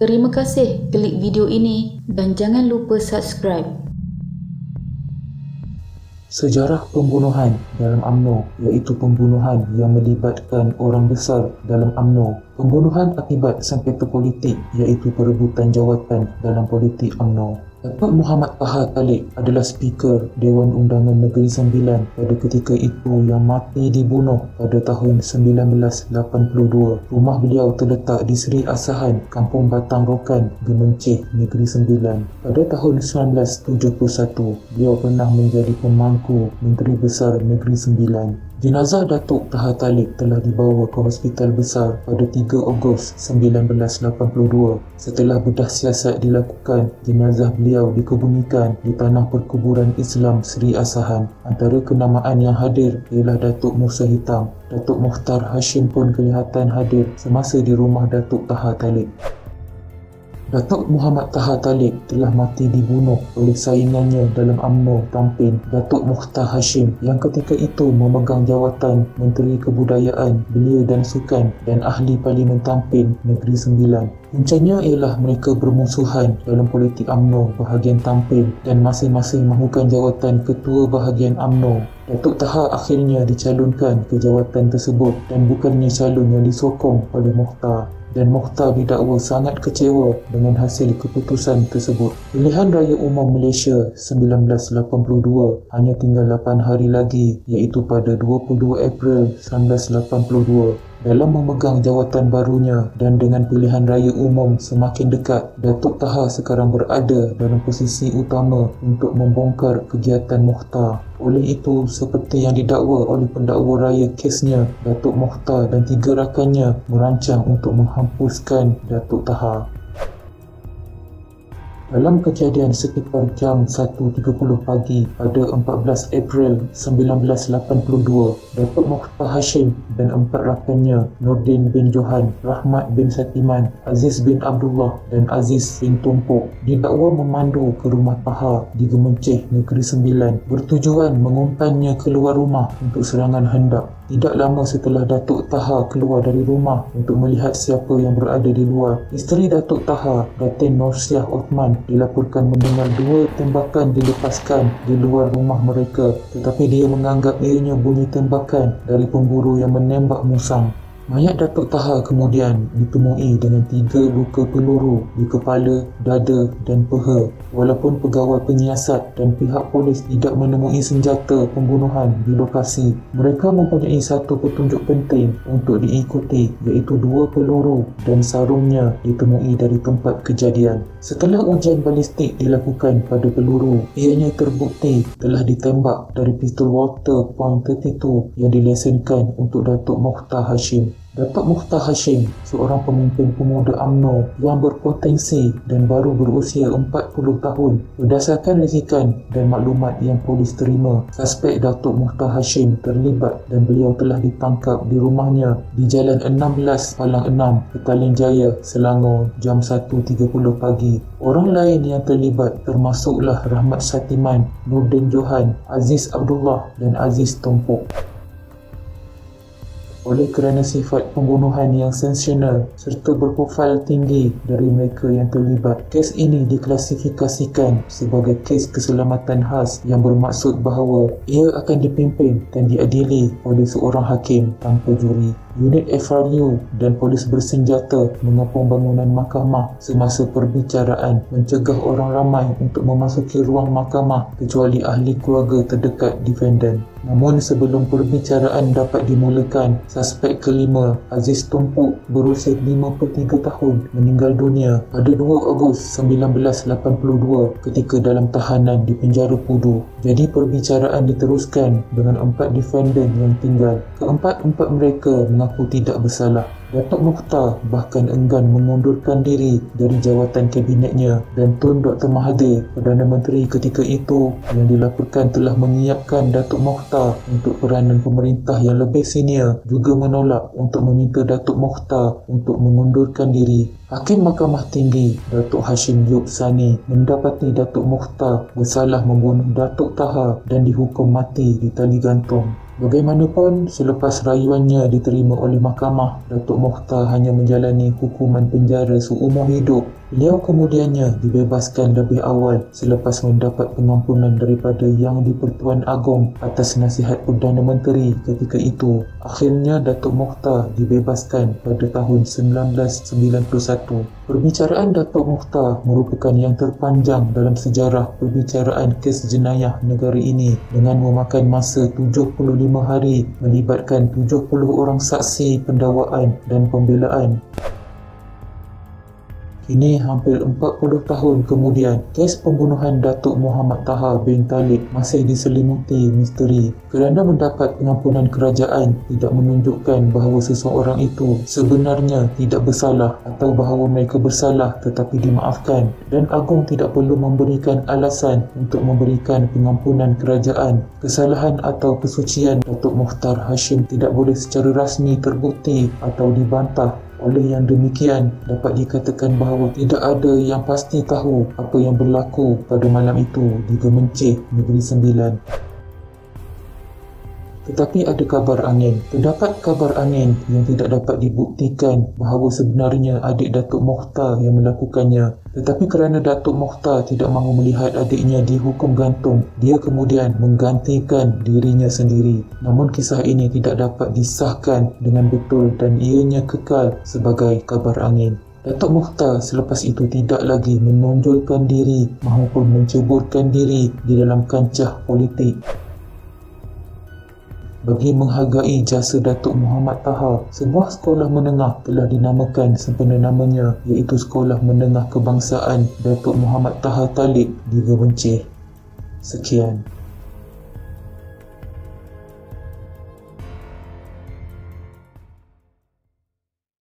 Terima kasih klik video ini dan jangan lupa subscribe. Sejarah pembunuhan dalam UMNO iaitu pembunuhan yang melibatkan orang besar dalam UMNO. Pembunuhan akibat sengketa politik iaitu perebutan jawatan dalam politik UMNO. Datuk Muhammad Taha Talib adalah Speaker Dewan Undangan Negeri Sembilan pada ketika itu yang mati dibunuh pada tahun 1982. Rumah beliau terletak di Seri Asahan, Kampung Batang Rokan, Gemencih, Negeri Sembilan. Pada tahun 1971, beliau pernah menjadi pemangku Menteri Besar Negeri Sembilan. Jenazah Datuk Taha Talib telah dibawa ke Hospital Besar pada 3 Ogos 1982. Setelah bedah siasat dilakukan, jenazah beliau dikebumikan di Tanah Perkuburan Islam Seri Asahan. Antara kenamaan yang hadir ialah Datuk Musa Hitam. Datuk Mukhtar Hashim pun kelihatan hadir semasa di rumah Datuk Taha Talib. Datuk Muhammad Taha Talib telah mati dibunuh oleh saingannya dalam UMNO Tampin, Datuk Mukhtar Hashim, yang ketika itu memegang jawatan Menteri Kebudayaan, Belia dan Sukan dan Ahli Parlimen Tampin Negeri Sembilan. Puncanya ialah mereka bermusuhan dalam politik UMNO bahagian Tampin dan masing-masing mahukan jawatan Ketua Bahagian UMNO. Datuk Taha akhirnya dicalonkan ke jawatan tersebut dan bukannya calon yang disokong oleh Mukhtar. Dan Mukhtar didakwa sangat kecewa dengan hasil keputusan tersebut. Pilihan Raya Umum Malaysia 1982 hanya tinggal 8 hari lagi, iaitu pada 22 April 1982. Dalam memegang jawatan barunya dan dengan pilihan raya umum semakin dekat, Datuk Taha sekarang berada dalam posisi utama untuk membongkar kegiatan Mukhtar. Oleh itu, seperti yang didakwa oleh pendakwa raya kesnya, Datuk Mukhtar dan 3 rakannya merancang untuk menghapuskan Datuk Taha. Dalam kejadian sekitar jam 1.30 pagi pada 14 April 1982, Datuk Mukhtar Hashim dan 4 rakannya, Nordin bin Johan, Rahmat bin Satiman, Aziz bin Abdullah dan Aziz bin Tumpuk, didakwa memandu ke rumah Taha di Gemencih, Negeri Sembilan, bertujuan mengumpannya keluar rumah untuk serangan hendak. Tidak lama setelah Datuk Taha keluar dari rumah untuk melihat siapa yang berada di luar, isteri Datuk Taha, Datin Norsyah Othman, dilaporkan mendengar 2 tembakan dilepaskan di luar rumah mereka, tetapi dia menganggap ianya bunyi tembakan dari pemburu yang menembak musang. Mayat Datuk Taha kemudian ditemui dengan 3 luka peluru di kepala, dada dan peha. Walaupun pegawai penyiasat dan pihak polis tidak menemui senjata pembunuhan di lokasi, mereka mempunyai satu petunjuk penting untuk diikuti, iaitu 2 peluru dan sarungnya ditemui dari tempat kejadian. Setelah ujian balistik dilakukan pada peluru, ianya terbukti telah ditembak dari pistol Walter .32 yang dilesenkan untuk Datuk Mukhtar Hashim. Datuk Mukhtar Hashim, seorang pemimpin pemuda UMNO yang berpotensi dan baru berusia 40 tahun. Berdasarkan risikan dan maklumat yang polis terima, suspek Datuk Mukhtar Hashim terlibat dan beliau telah ditangkap di rumahnya di Jalan 16 Palang 6, Petaling Jaya, Selangor jam 1.30 pagi. Orang lain yang terlibat termasuklah Rahmat Satiman, Nordin Johan, Aziz Abdullah dan Aziz Tumpuk. Oleh kerana sifat pembunuhan yang sensasional serta berprofil tinggi dari mereka yang terlibat, kes ini diklasifikasikan sebagai kes keselamatan khas yang bermaksud bahawa ia akan dipimpin dan diadili oleh seorang hakim tanpa juri. Unit FRU dan polis bersenjata mengepung bangunan mahkamah semasa perbicaraan, mencegah orang ramai untuk memasuki ruang mahkamah kecuali ahli keluarga terdekat defendant. Namun sebelum perbicaraan dapat dimulakan, suspek kelima, Aziz Tumpuk, berusia 53 tahun, meninggal dunia pada 2 Ogos 1982 ketika dalam tahanan di penjara Pudu. Jadi perbicaraan diteruskan dengan 4 defendant yang tinggal. Keempat-empat mereka mengaku tidak bersalah. Datuk Mukhtar bahkan enggan mengundurkan diri dari jawatan kabinetnya dan Tun Dr. Mahathir, Perdana Menteri ketika itu, yang dilaporkan telah menyiapkan Datuk Mukhtar untuk peranan pemerintah yang lebih senior, juga menolak untuk meminta Datuk Mukhtar untuk mengundurkan diri. Hakim Mahkamah Tinggi Datuk Hashim Yub Sani mendapati Datuk Mukhtar bersalah membunuh Datuk Taha dan dihukum mati di tali gantung. Bagaimanapun, selepas rayuannya diterima oleh mahkamah, Datuk Mokhtar hanya menjalani hukuman penjara seumur hidup. Beliau kemudiannya dibebaskan lebih awal selepas mendapat pengampunan daripada Yang di-Pertuan Agong atas nasihat Perdana Menteri ketika itu. Akhirnya Datuk Mokhtar dibebaskan pada tahun 1991. Perbicaraan Datuk Mokhtar merupakan yang terpanjang dalam sejarah perbicaraan kes jenayah negara ini dengan memakan masa 75 hari melibatkan 70 orang saksi pendakwaan dan pembelaan. Kini hampir 40 tahun kemudian, kes pembunuhan Datuk Muhammad Taha bin Talib masih diselimuti misteri kerana mendapat pengampunan kerajaan tidak menunjukkan bahawa seseorang itu sebenarnya tidak bersalah atau bahawa mereka bersalah tetapi dimaafkan, dan Agong tidak perlu memberikan alasan untuk memberikan pengampunan kerajaan. Kesalahan atau kesucian Datuk Mokhtar Hashim tidak boleh secara rasmi terbukti atau dibantah. Oleh yang demikian, dapat dikatakan bahawa tidak ada yang pasti tahu apa yang berlaku pada malam itu di Gemencih, Negeri Sembilan. Tetapi ada kabar angin. Terdapat kabar angin yang tidak dapat dibuktikan bahawa sebenarnya adik Datuk Mokhtar yang melakukannya. Tetapi kerana Datuk Mokhtar tidak mahu melihat adiknya dihukum gantung, dia kemudian menggantikan dirinya sendiri. Namun kisah ini tidak dapat disahkan dengan betul dan ianya kekal sebagai kabar angin. Datuk Mokhtar selepas itu tidak lagi menonjolkan diri maupun menceburkan diri di dalam kancah politik. Bagi menghargai jasa Datuk Muhammad Taha, sebuah sekolah menengah telah dinamakan sempena namanya, iaitu Sekolah Menengah Kebangsaan Datuk Muhammad Taha Talib di Gemencih. Sekian.